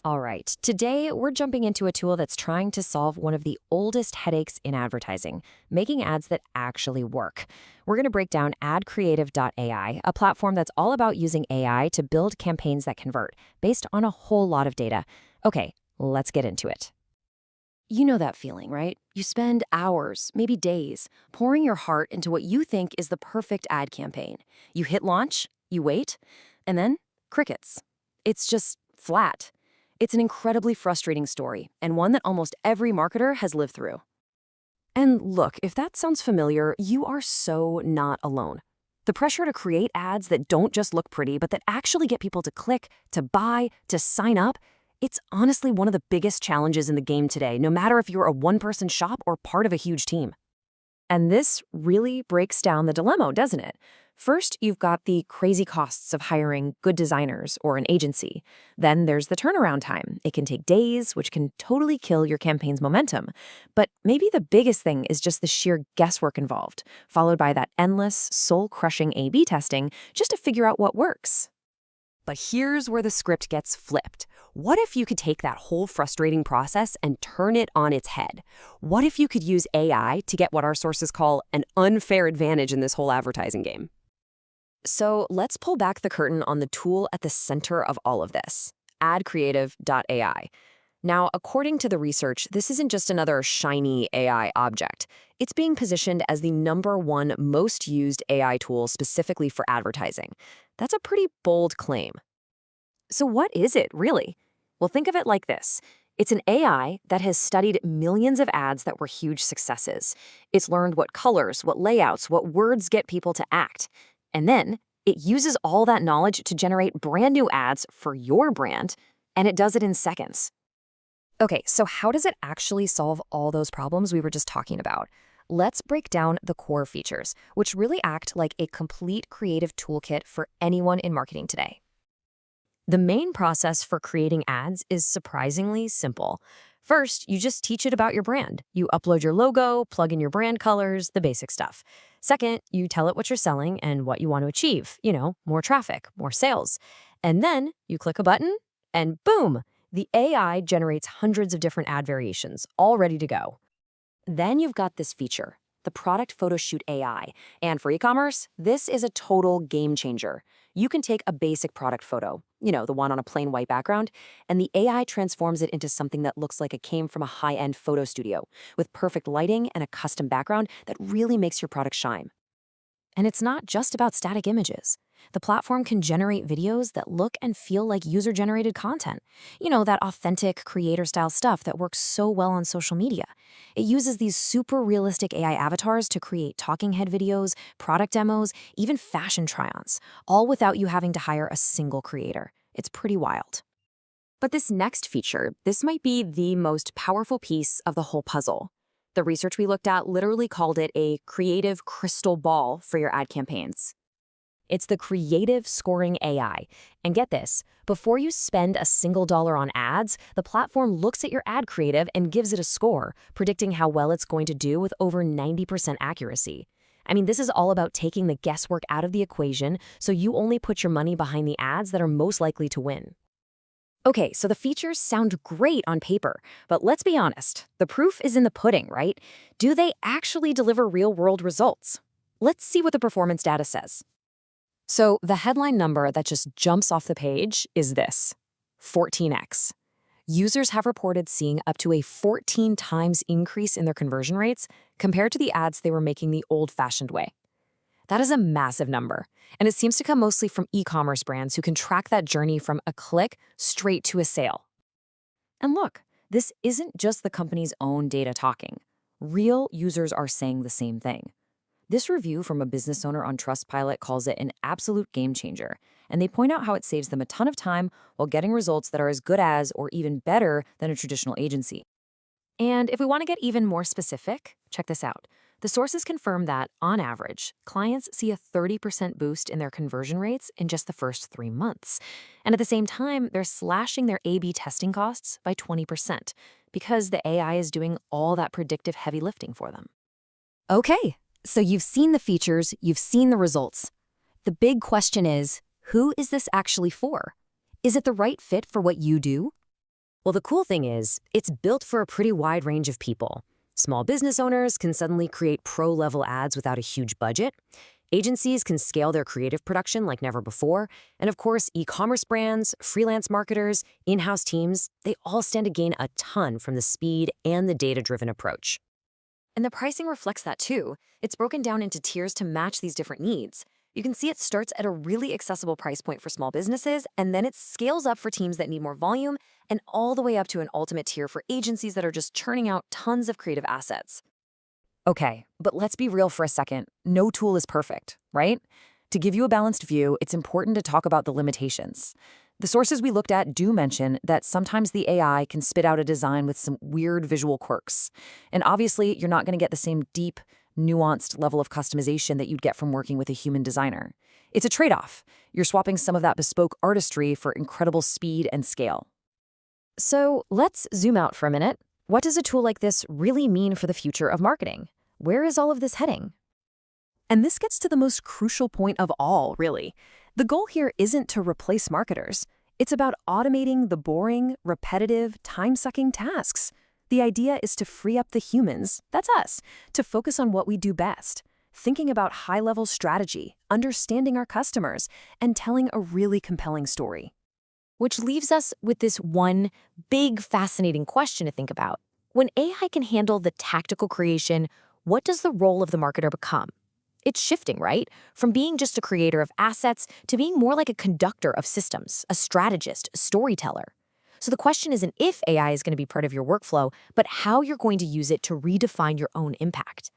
All right, today we're jumping into a tool that's trying to solve one of the oldest headaches in advertising, making ads that actually work. We're going to break down AdCreative.ai, a platform that's all about using AI to build campaigns that convert, based on a whole lot of data. Okay, let's get into it. You know that feeling, right? You spend hours, maybe days, pouring your heart into what you think is the perfect ad campaign. You hit launch, you wait, and then crickets. It's just flat. It's an incredibly frustrating story, and one that almost every marketer has lived through. And look, if that sounds familiar, you are so not alone. The pressure to create ads that don't just look pretty, but that actually get people to click, to buy, to sign up, it's honestly one of the biggest challenges in the game today, no matter if you're a one-person shop or part of a huge team. And this really breaks down the dilemma, doesn't it? First, you've got the crazy costs of hiring good designers or an agency. Then there's the turnaround time. It can take days, which can totally kill your campaign's momentum. But maybe the biggest thing is just the sheer guesswork involved, followed by that endless, soul-crushing A/B testing just to figure out what works. But here's where the script gets flipped. What if you could take that whole frustrating process and turn it on its head? What if you could use AI to get what our sources call an unfair advantage in this whole advertising game? So let's pull back the curtain on the tool at the center of all of this, AdCreative.ai. Now, according to the research, this isn't just another shiny AI object. It's being positioned as the #1 most used AI tool specifically for advertising. That's a pretty bold claim. So what is it, really? Well, think of it like this. It's an AI that has studied millions of ads that were huge successes. It's learned what colors, what layouts, what words get people to act. And then it uses all that knowledge to generate brand new ads for your brand, and it does it in seconds. Okay, so how does it actually solve all those problems we were just talking about? Let's break down the core features, which really act like a complete creative toolkit for anyone in marketing today. The main process for creating ads is surprisingly simple. First, you just teach it about your brand. You upload your logo, plug in your brand colors, the basic stuff. Second, you tell it what you're selling and what you want to achieve. More traffic, more sales. And then you click a button and boom, the AI generates hundreds of different ad variations, all ready to go. Then you've got this feature, the product photoshoot AI. And for e-commerce, this is a total game changer. You can take a basic product photo, the one on a plain white background, and the AI transforms it into something that looks like it came from a high-end photo studio with perfect lighting and a custom background that really makes your product shine. And it's not just about static images. The platform can generate videos that look and feel like user-generated content. That authentic creator-style stuff that works so well on social media. It uses these super realistic AI avatars to create talking head videos, product demos, even fashion try-ons, all without you having to hire a single creator. It's pretty wild. But this next feature, this might be the most powerful piece of the whole puzzle. The research we looked at literally called it a creative crystal ball for your ad campaigns. It's the creative scoring AI. And get this, before you spend a single dollar on ads, the platform looks at your ad creative and gives it a score, predicting how well it's going to do with over 90% accuracy. I mean, this is all about taking the guesswork out of the equation so you only put your money behind the ads that are most likely to win. Okay, so the features sound great on paper, but let's be honest, the proof is in the pudding, right? Do they actually deliver real-world results? Let's see what the performance data says. So the headline number that just jumps off the page is this, 14x. Users have reported seeing up to a 14 times increase in their conversion rates compared to the ads they were making the old-fashioned way. That is a massive number, and it seems to come mostly from e-commerce brands who can track that journey from a click straight to a sale. And look, this isn't just the company's own data talking. Real users are saying the same thing. This review from a business owner on Trustpilot calls it an absolute game changer, and they point out how it saves them a ton of time while getting results that are as good as or even better than a traditional agency. And if we want to get even more specific, check this out. The sources confirm that, on average, clients see a 30% boost in their conversion rates in just the first 3 months. And at the same time, they're slashing their A/B testing costs by 20% because the AI is doing all that predictive heavy lifting for them. Okay, so you've seen the features, you've seen the results. The big question is, who is this actually for? Is it the right fit for what you do? Well, the cool thing is, it's built for a pretty wide range of people. Small business owners can suddenly create pro-level ads without a huge budget. Agencies can scale their creative production like never before. And of course, e-commerce brands, freelance marketers, in-house teams, they all stand to gain a ton from the speed and the data-driven approach. And the pricing reflects that too. It's broken down into tiers to match these different needs. You can see it starts at a really accessible price point for small businesses, and then it scales up for teams that need more volume, and all the way up to an ultimate tier for agencies that are just churning out tons of creative assets. Okay, but let's be real for a second. No tool is perfect, right? To give you a balanced view, it's important to talk about the limitations. The sources we looked at do mention that sometimes the AI can spit out a design with some weird visual quirks. And obviously, you're not going to get the same deep, nuanced level of customization that you'd get from working with a human designer. It's a trade-off. You're swapping some of that bespoke artistry for incredible speed and scale. So let's zoom out for a minute. What does a tool like this really mean for the future of marketing? Where is all of this heading? And this gets to the most crucial point of all, really. The goal here isn't to replace marketers. It's about automating the boring, repetitive, time-sucking tasks. The idea is to free up the humans, that's us, to focus on what we do best, thinking about high-level strategy, understanding our customers, and telling a really compelling story. Which leaves us with this one big, fascinating question to think about. When AI can handle the tactical creation, what does the role of the marketer become? It's shifting, right? From being just a creator of assets to being more like a conductor of systems, a strategist, a storyteller. So the question isn't if AI is going to be part of your workflow, but how you're going to use it to redefine your own impact.